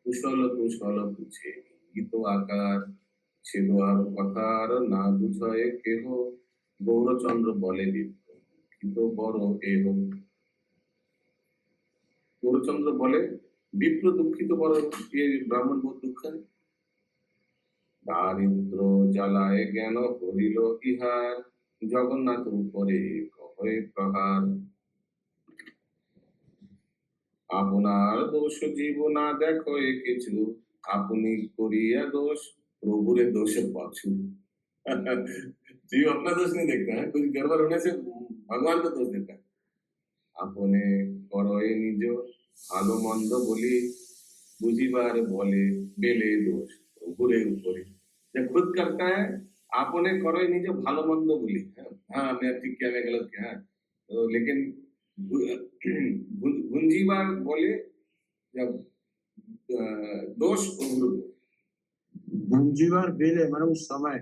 কুশল কুশল পুছে গীত আকার, সে দোয়ার কথার না বুঝয়ে কেহ, গৌরচন্দ্র বলে বিপ্র বড় এহ। গৌরচন্দ্র বলে বিপ্র দুঃখিত বড়, ये ब्राह्मण बहुत दुख है। দারিদ্র জ্বালায় জ্ঞান হরিল ইহার, জগন্নাথ উপরে কহে প্রহার, আপনার দোষ জীব না দেখো এ কিছু, আপনি করিয়া दोष प्रभुरे दोष पाछू। जीव अपना दोष नहीं देखता है, कुछ गड़बड़ होने से भगवान को दोष देता है। अपने করয়ে নিজ ভালো মন্দ বলি, বুঝিবার বলে বেলে দোষ প্রভুরে উপরে। जब खुद करता है आपने करो निज भालो मंद बोली, हाँ मैं ठीक किया मैं गलत किया, तो लेकिन गुंजीबार बोले जब दोष प्रभु, गुंजीबार बेले मतलब उस समय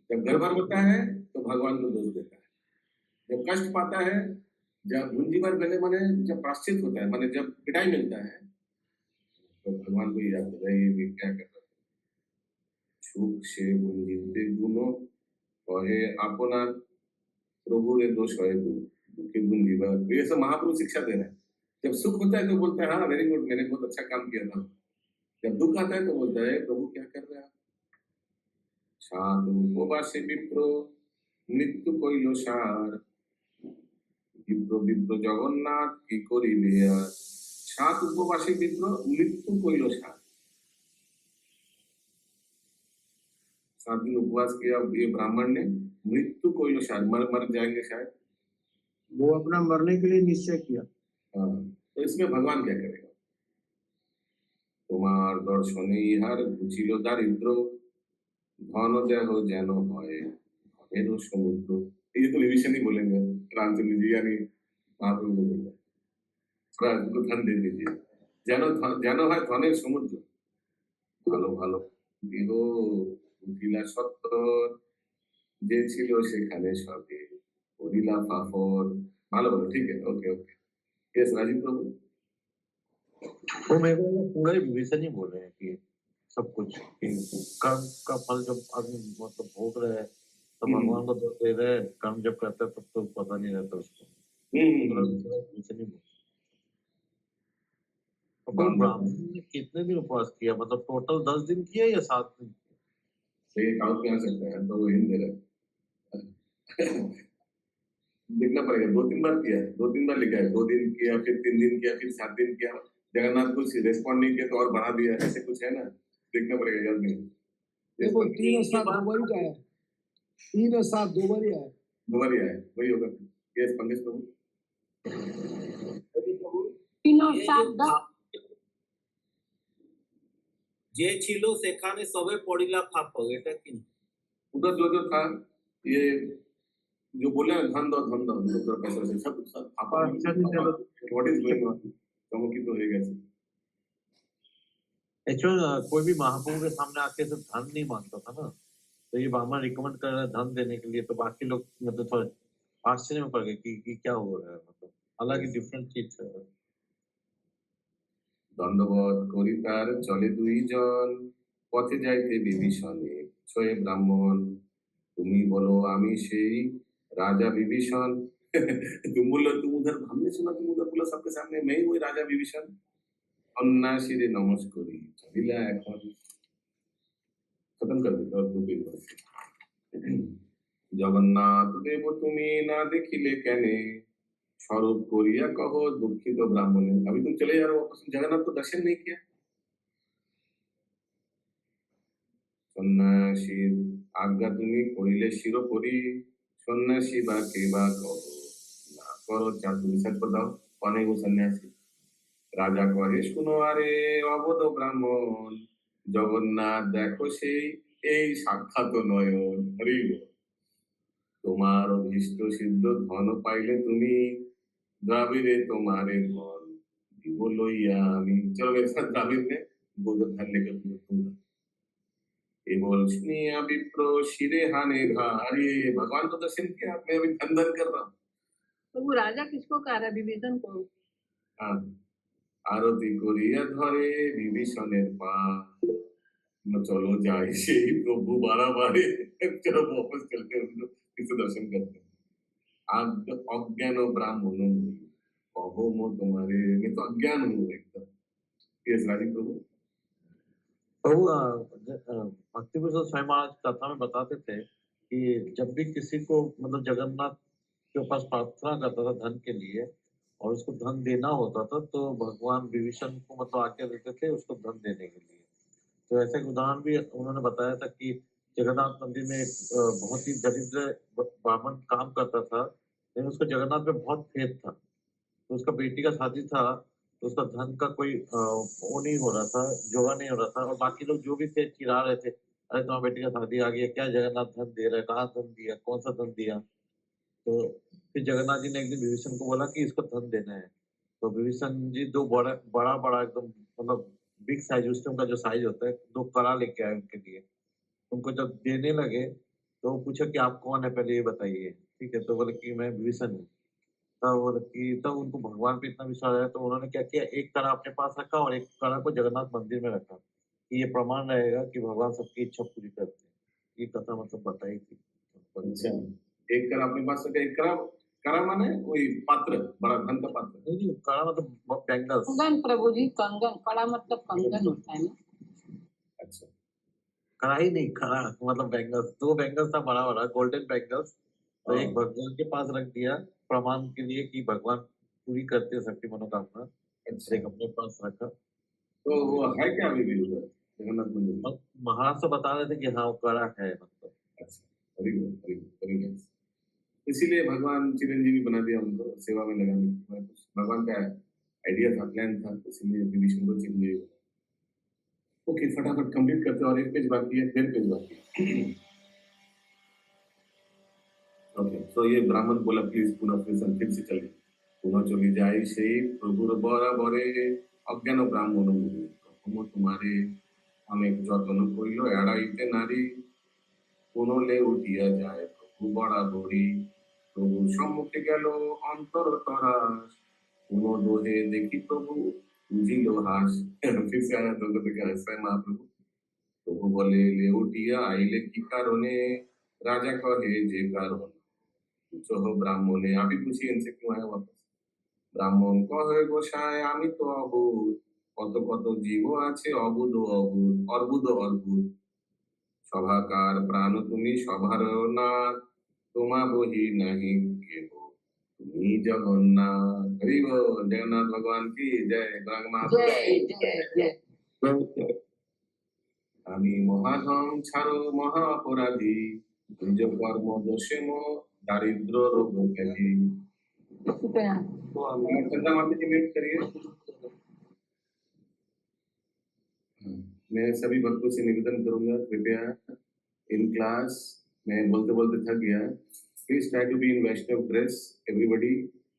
जब गड़बड़ होता है तो भगवान को दोष देता है। जब कष्ट पाता है, जब गुंजीबार बेले माने जब प्राश्चित होता है, माने जब पिटाई मिलता है, तो भगवान को याद होता है ये क्या कर रहा है। সুখ সে গুঞ্জিতে গুণ কহে আপনার, প্রভুরে দোষ হয় দুঃখে गुंजीबार। ये सब महाप्रभु शिक्षा दे रहे हैं। जब सुख होता है तो बोलता है हाँ वेरी गुड, मैंने बहुत अच्छा काम किया था। जब दुख आता है तो बोलता है प्रभु क्या कर रहा है। साधु उपवासे विप्र मृत्यु কইল সার, বিপ্র বিপ্র জগন্নাথ কি করিবে আর। সাত উপবাসী বিপ্র মৃত্যु কইল সার। 7 दिन उपवास किया ये ब्राह्मण ने, मृत्यु कइल सार, मर जाएंगे शायद। वो अपना मरने के लिए निश्चय किया। हाँ, तो इसमें भगवान क्या करेगा। তোমার দর্শনে ইহার ঘুচিল দারিদ্র, ধন দেহ যেন হয় ধনেরও সমুদ্র। ये तो विभीषण ही बोलेंगे, रामचंद्र जी यानी महाप्रभु को बोलेंगे, थोड़ा इनको धन दे दीजिए, যেন হয় ধনের সমুদ্র। ভালো ভালো দেহ উঠিলা সত্তর, যে ছিল সেখানে সবে করিলা ফাফর। ভালো ভালো ঠিক है, ओके ओके। यस राजीव प्रभु। वो मेरे को लगा पूरा ही विभीषण ही बोल रहे हैं कि सब कुछ कि कर्म का फल जब आदमी मतलब भोग रहे हैं तो भगवान को दोष दे रहे हैं, कर्म जब करते हैं तब तो पता नहीं रहता उसको। पूरा विभीषण ही बोल रहे हैं। और ब्राह्मण ने कितने दिन उपवास किया, मतलब टोटल 10 दिन किया या 7 दिन? ये काउंट नहीं आ सकता है, तो वो हिंद दे रहे हैं। देखना पड़ेगा, 2-3 बार किया है, 2-3 बार लिखा है, 2 दिन किया, फिर 3 दिन किया, फिर 7 दिन किया। जगन्नाथ कुछ रेस्पॉन्ड नहीं किया तो और बढ़ा दिया, ऐसे कुछ है ना, देखना पड़ेगा, याद नहीं। देखो 3 और 7 दो बार ही आया, 3 और 7 दो बार ही आया, 2 बार ही आया, वही होगा। यस पंकज प्रभु। যে ছিল সেখানে সবে পড়িলা ফাঁপক, এটা কি? उधर जो जो था, ये जो बोले ना धन दो उधर पैसा से सब फापा। व्हाट इज गोइंग ऑन, चमकी तो है कैसे। एक्चुअली कोई भी महाप्रभु के सामने आके तो धन नहीं मांगता था ना, तो ये ब्राह्मण रिकमेंड कर रहा है धन देने के लिए, तो बाकी लोग मतलब थोड़ा आश्चर्य में पड़ गए कि क्या हो रहा है, मतलब अलग ही डिफरेंट चीज है। দণ্ডবত করি তার চলে 2 জন, পথে যাইতে বিভীষণে ছয়ে ব্রাহ্মণ। তুমি বলো আমি সেই राजा विभीषण। तुम बोलो, तुम उधर, हमने सुना तुम उधर बोला सबके सामने, मैं ही वही राजा विभीषण। अन्नाशिरे नमस्करी चलिला এখন। खत्म कर देते और 2 पेज बस। জগন্নাথ দেব তুমি না দেখিলে কেনে, स्वरूप कोरिया कहो दुखित ब्राह्मण। अभी तुम चले जा रहे हो वापस, जगन्नाथ को दर्शन नहीं किया। सन्यासी आज्ञा तुम्हें कइले शिरोपरि, सन्यासी बा के बा कहो ना करो चातुरी। सच बताओ कौन है वो सन्यासी। राजा कहे শুনো আরে অবধ ব্রাহ্মণ, জগন্নাথ দেখো সেই এই সাক্ষাৎ নয়ন। হরি বল। তোমার অভীষ্ট সিদ্ধ ধন পাইলে তুমি, द्राविड़े तुम्हारे धन দিব লইয়া আমি। चलो मेरे साथ द्राविड़ में गोधन धन लेकर तुम्हें दूंगा। केवल सुनिया विप्र शिरे हाने घारे। भगवान को दर्शन किया, मैं अभी धन धन कर रहा हूँ। तो वो राजा किसको कह रहा है, विभीषण को? हाँ, आरती करिया धरे विभीषणेर पा, चलो जाए সেই প্রভু বাড়াবাড়ে। चलो वापस चलते हैं, किसी दर्शन करते हैं। अज्ञान ब्राह्मण कहो मो तुम्हारे, मैं तो अज्ञान हूँ एकदम। यस राजीव प्रभु। तो भक्ति विश्वनाथ स्वामी महाराज कथा में बताते थे कि जब भी किसी को मतलब जगन्नाथ के पास प्रार्थना करता था धन के लिए और उसको धन देना होता था, तो भगवान विभीषण को मतलब आज्ञा देते थे उसको धन देने के लिए। तो ऐसा एक उदाहरण भी उन्होंने बताया था कि जगन्नाथ मंदिर में एक बहुत ही दरिद्र ब्राह्मण काम करता था, लेकिन उसको जगन्नाथ में बहुत फेथ था। तो उसका बेटी का शादी था, तो उसका धन का कोई वो नहीं हो रहा था, जोगा नहीं हो रहा था, और बाकी लोग जो भी थे चिढ़ा रहे थे, अरे तुम्हारी बेटी का शादी आ गया, क्या जगन्नाथ धन दे रहा है, कहाँ धन दिया, कौन सा धन दिया। तो फिर जगन्नाथ जी ने एक दिन विभीषण को बोला कि इसको धन देना है। तो विभीषण जी 2 बड़ा एकदम मतलब बिग साइज, उस टाइम का जो साइज होता है, 2 कड़ा लेके आए उनके लिए। उनको जब देने लगे तो वो पूछा कि आप कौन है पहले ये बताइए, ठीक है। तो बोले कि मैं विभीषण हूँ। तब उनको भगवान पे इतना विश्वास आया, तो उन्होंने क्या किया, एक कड़ा अपने पास रखा और एक कड़ा को जगन्नाथ मंदिर में रखा, कि ये प्रमाण रहेगा कि भगवान सबकी इच्छा पूरी करते हैं। ये कथा मतलब बताई थी। अच्छा, एक कड़ा अपने पास रखा, एक कड़ा करा माने वही पात्र, बड़ा धन का पात्र। नहीं, कड़ा मतलब बैंगल्स। कंगन प्रभु जी, कंगन, कड़ा मतलब कंगन होता है ना। अच्छा, कढ़ाई नहीं, कड़ा मतलब बैंगल्स, 2 बैंगल्स था बड़ा वाला गोल्डन बैंगल्स, तो एक हाँ, भगवान के पास रख दिया प्रमाण के लिए कि भगवान पूरी करते हैं सबकी मनोकामना। अच्छा। एक अपने पास रखा। तो वो है क्या अभी भी उधर जगन्नाथ मंदिर में? महाराज से बता रहे थे कि हाँ वो कड़ा है मतलब। अच्छा, very good, very good, very nice. इसीलिए भगवान चिरंजीवी बना दिया उनको सेवा में लगाने के लिए। कुछ भगवान का आइडिया था, प्लान था, इसीलिए विभीषण को चिरंजीवी बनाया। ओके, फटाफट कंप्लीट करते हैं और एक पेज बाकी है, फिर पेज बाकी है। ओके, तो ये ब्राह्मण बोला प्लीज पुनः फिर से चले। पुनः चली जाए সেই প্রভুর বরাবরে অজ্ঞান ব্রাহ্মণ প্রথম তোমারে অনেক যত্ন করিল এড়াইতে নারী পুনলে উঠিয়া যায় প্রভু বরাবরই প্রভু সম্মুখে গেল অন্তর তরাস পুনঃ দোহে দেখি প্রভু বুঝিল হাস। फिर से आया तो देखा हंसा है महाप्रभु। প্রভু বলে লেউটিয়া আইলে কি কারণে রাজা কহে যে কারণ पूछो हो ब्राह्मणे अभी पूछिए इनसे क्यों आया वापस। ব্রাহ্মণ কহে গোসাই আমি তো অবুধ কত কত জীব আছে অবুধ অবুধ অর্বুদ অর্বুদ সভাকার প্রাণ তুমি সভার নাথ তোমা বহি নাহি কেহ তুমি জগন্নাथ। हरि बोल, जगन्नाथ भगवान की जय, गंगा महाप्रभु जय जय जय। की। আমি মহাধম ছাড়ো মহা অপরাধী নিজ কর্ম দোষে মো दारिद्र रोग व्याधि। चंदा माता जी म्यूट करिए। मैं सभी भक्तों से निवेदन करूंगा कृपया इन क्लास मैं बोलते बोलते थक गया। Please try to be in Vaishnava dress everybody,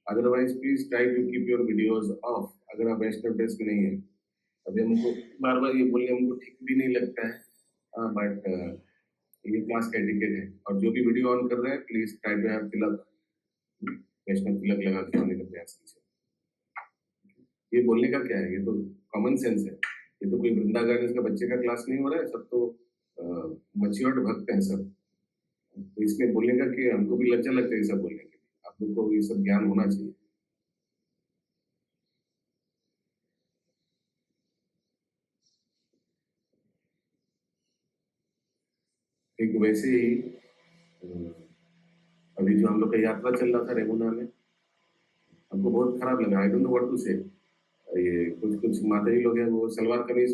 otherwise please try to keep your videos off अगर आप वैष्णव ड्रेस में नहीं है। अभी हमको बार बार ये बोलने हमको ठीक भी नहीं लगता है, बट ये क्लास का एटिकेट है। और जो भी वीडियो ऑन कर रहे हैं प्लीज ट्राई टू हैव तिलक, वैष्णव तिलक लगा के आने का प्रयास कीजिए। ये बोलने का क्या है, ये तो कॉमन सेंस है। ये तो कोई वृंदा गार्डन का बच्चे का क्लास नहीं हो रहा है, सब तो मैच्योर्ड भक्त हैं सब। तो इसमें बोलने का कि हमको भी लज्जा लगता है ये सब बोलने के लिए। आप लोग को ये सब ज्ञान होना चाहिए। ठीक वैसे ही अभी जो हम लोग का यात्रा चल रहा था रेमुना में, हमको बहुत खराब लगा। I don't know what to say. ये कुछ कुछ माताजी लोग हैं वो सलवार कमीज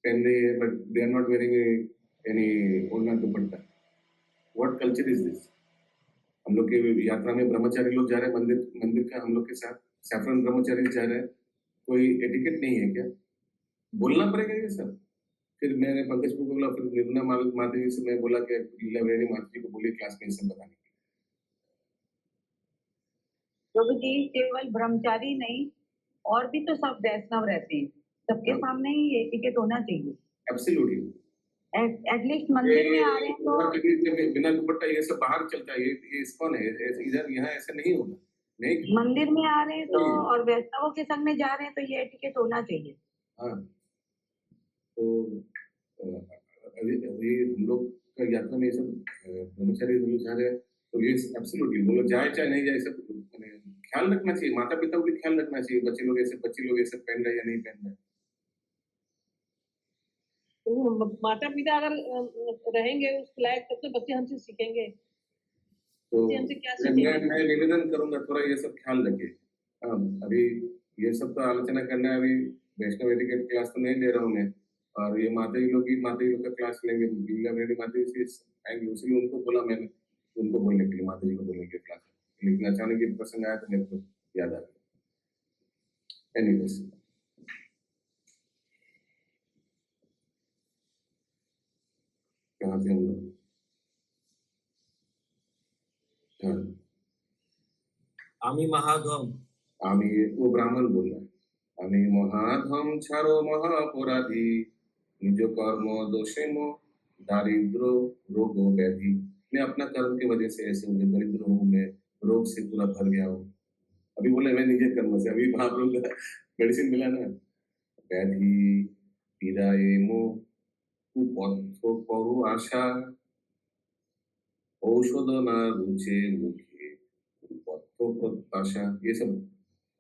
पहन रही है, but they are not wearing any odhna dupatta. What culture is this? हम लोग के यात्रा में ब्रह्मचारी लोग जा रहे हैं मंदिर का हम लोग के साथ, सैफरन ब्रह्मचारी जा रहे हैं। कोई एटिकेट नहीं है क्या? बोलना पड़ेगा ये सब। फिर मैंने पंकज को बोला, फिर निर्मला माता जी से मैं बोला कि लीला वेणी माता जी को बोलिए क्लास में ये सब बताने के लिए। प्रभु जी केवल ब्रह्मचारी नहीं और भी तो सब वैष्णव रहते हैं, सबके हाँ। सामने ही ये टिकट होना चाहिए। एब्सोल्युटली। एटलीस्ट मंदिर में आ रहे हैं तो बिना दुपट्टा ये सब बाहर चलता है। ये इस्कॉन है, इधर यहाँ ऐसा नहीं होगा। नहीं, मंदिर में आ रहे हैं तो और वैष्णवों के संग में जा रहे हैं तो ये टिकट होना चाहिए। हाँ, तो अभी हम लोग का यात्रा में ये सब ब्रह्मचारी लोग जा रहे हैं, तो ये एब्सोल्युटली वो लोग जाए चाहे नहीं जाए, सब ख्याल रखना चाहिए। माता पिता को भी ख्याल रखना चाहिए, बच्चे लोग ऐसे पहन रहे हैं या नहीं पहन रहे। तो माता पिता अगर रहेंगे उस लायक तब तो बच्चे हमसे सीखेंगे। तो बच्चे हमसे क्या सीखेंगे? मैं निवेदन करूंगा थोड़ा ये सब ख्याल रखिए। अभी ये सब तो आलोचना करना है, अभी वैष्णव एटिकेट क्लास तो नहीं ले रहा हूँ मैं। और ये माता जी लोग का क्लास लेंगे, लीला वेणी माता जी से आएंगे, इसलिए उनको बोला मैंने उनको बोलने के लिए, माता जी को बोलने के लिए क्लास। लेकिन अचानक ये प्रसंग आया तो मेरे को याद आ गया। एनीवेज, कहाँ थे हम लोग? हाँ, आमी महाधम आमी वो ब्राह्मण बोल रहा है। आमी महाधम छाड़ो महाअपराधी निज कर्म दोषे मो दारिद्र रोग व्याधि। मैं अपना कर्म की वजह से ऐसे मुझे दरिद्र हूँ, मैं रोग से पूरा भर गया हूँ। अभी बोले मैं निजे कर्म से, अभी महाप्रभु का मेडिसिन मिला ना। व्याधि पीड़ाए मो कुपथ करु आशा औषध ना रुचे मुखे कुपथ प्रत्याशा, ये सब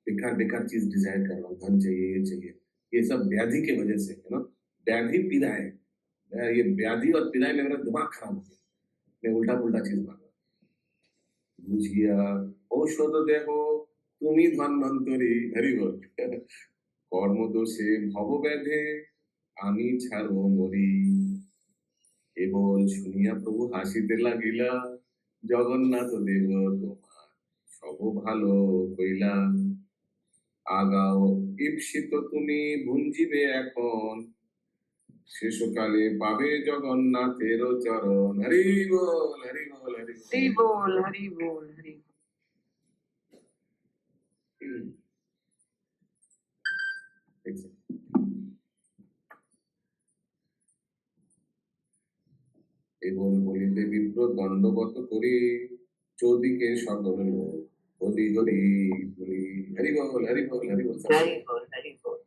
बेकार बेकार चीज डिजायर कर रहा हूँ, धन चाहिए, ये चाहिए, ये सब व्याधि के वजह से है ना। व्याधि पीड़ा है, ये व्याधि और पीड़ा में मेरा दिमाग खराब हो गया, मैं उल्टा पुल्टा चीज मांग रहा हूँ। बुझिया औषध देहो তুমি ধন্বন্তরী, হরি বল। কর্ম দোষে ভব ব্যাধে আমি ছাড়ো মরি, কেবল শুনিয়া প্রভু হাসিতে লাগিলা, জগন্নাথ দেব তোমার সব ভালো কইলা। আগাও ঈপ্সিত তুমি ভুঞ্জিবে এখন, শেষকালে পাবে জগন্নাথের চরণ। হরি বল, হরি বল, হরি বল। हरी बोल हरी बोल हरी बोल। एक सेकंड। এবং বলিতে বিপ্র দণ্ডবত করি, চৌদিকে সকল লোক হরি হরি হরি। হরি বল, হরি বল, হরি বল। हरि बोल हरि बोल।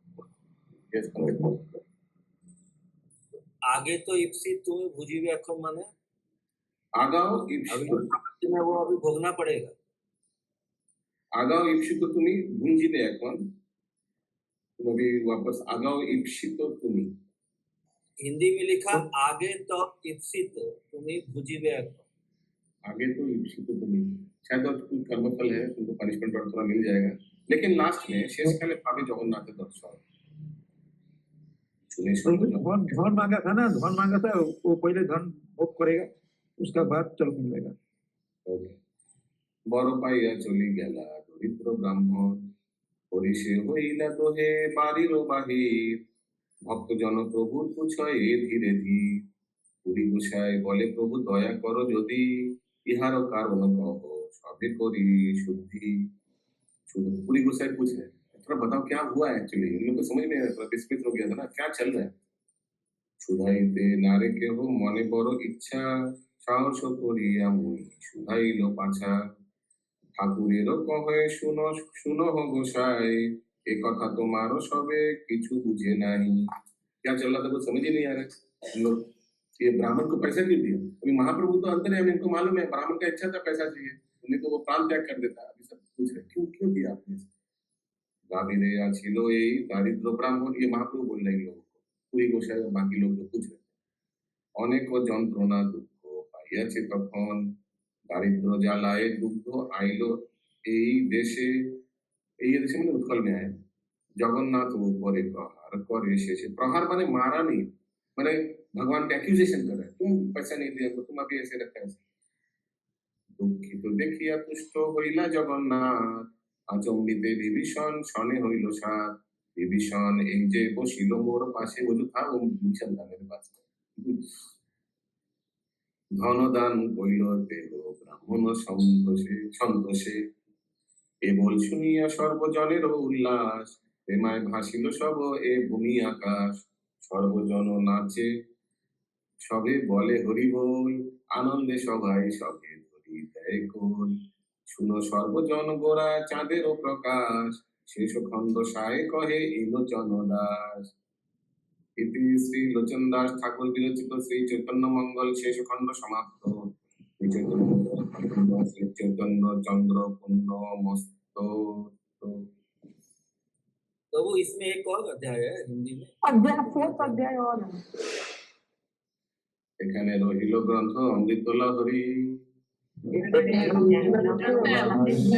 Yes, correct. आगे तो इप्सित तुम्हें भुजीबे এখন মানে आगाओ अभी ঈপ্সিত, में वो अभी भोगना पड़ेगा। आगाओ ঈপ্সিত তুমি ভুঞ্জিবে এখন, तुम अभी वापस आगाओ ঈপ্সিত তুমি। हिंदी में लिखा आगे तो इप्सित तुम्हें भुजीबे এখন। आगे तो ঈপ্সিত তুমি, शायद और कोई कर्मफल है, तुमको पनिशमेंट और थोड़ा मिल जाएगा, लेकिन लास्ट में शेष काले पावे जगन्नाथ दर्शन सुने सब धन धन मांगा था ना, धन मांगा था, वो पहले धन भोग करेगा, उसका बाद चल मिलेगा। ओके। বড় পাইয়া চলি গেলা দরিদ্র ব্রাহ্মণ, পরিষে হইলা তোহে বাড়ির বাহির, ভক্তজন প্রভুর পুছয়ে ধীরে ধীর। পুরী গোসাই বলে প্রভু দয়া করো যদি, ইহার কারণ কহ সবে করি শুদ্ধি। पूरी गोसाई पूछ रहे हैं, थोड़ा बताओ क्या हुआ है एक्चुअली, इन लोग को समझ में थोड़ा विस्मित हो गया था ना, क्या चल रहा है। শুধাইতে নারে কেহ মনে বড় ইচ্ছা, সাহস করিয়া মুই শুধাইল পাছা। ঠাকুরেরও কহে শুনো শুনো হো গোসাই, এ কথা তোমারও সবে কিছু বুঝে নাই। क्या चल रहा था कुछ समझ ही नहीं आ रहा है। इन लोग ये ब्राह्मण को पैसा क्यों दिया, अभी महाप्रभु तो अंतर है, इनको मालूम है ब्राह्मण का इच्छा था पैसा चाहिए, उन्हें तो वो प्राण त्याग कर देता। अभी सब पूछ रहे क्यों क्यों दिया आपने। गाभिरे ছিল এই দারিদ্র ব্রাহ্মণ, ये महाप्रभु बोल रहे हैं लोगों को, पूरी गोसाई और बाकी लोग तो पूछ रहे অনেক যন্ত্রণা দুঃখ পাইয়াছে তখন, দারিদ্র জ্বালায় দুগ্ধ আইলো এই দেশে। এই দেশে মানে उत्कल में आया। जगन्नाथ ऊपरे प्रहार करे शेषे, प्रहार माने मारा नहीं, माने भगवान का एक्यूजेशन कर रहे हैं, तुम पैसा नहीं दिया तो तुम अभी ऐसे रखा है। দুঃখিত দেখিয়া তুষ্ট হইলা জগন্নাথ, আচম্বিতে বিভীষণ শনে হইল সাত। বিভীষণ এই যে বসিল মোর পাশে, বলু था वो भीषण था मेरे पास। ধনদান কইল দেহ ব্রাহ্মণ সন্তোষে সন্তোষে, কেবল শুনিয়া সর্বজনের উল্লাস, প্রেমায় ভাসিল সব এ ভূমি আকাশ। সর্বজন নাচে সবে বলে হরি বল, আনন্দে সবাই সবে ধরি দেয় কোল। শুনো সর্বজন গোরা চাঁদেরও প্রকাশ, শেষ খণ্ড সায় কহে ইলোচন দাস। ইতি শ্রী লোচন দাস ঠাকুর বিরচিত শ্রী চৈতন্য মঙ্গল শেষ খণ্ড সমাপ্ত। শ্রী চৈতন্য চন্দ্র পূর্ণ মস্ত। तो वो इसमें एक और अध्याय है हिंदी में, अध्याय 4th अध्याय और है। এখানে রহিল গ্রন্থ অমৃত লহরী। हरि बोल।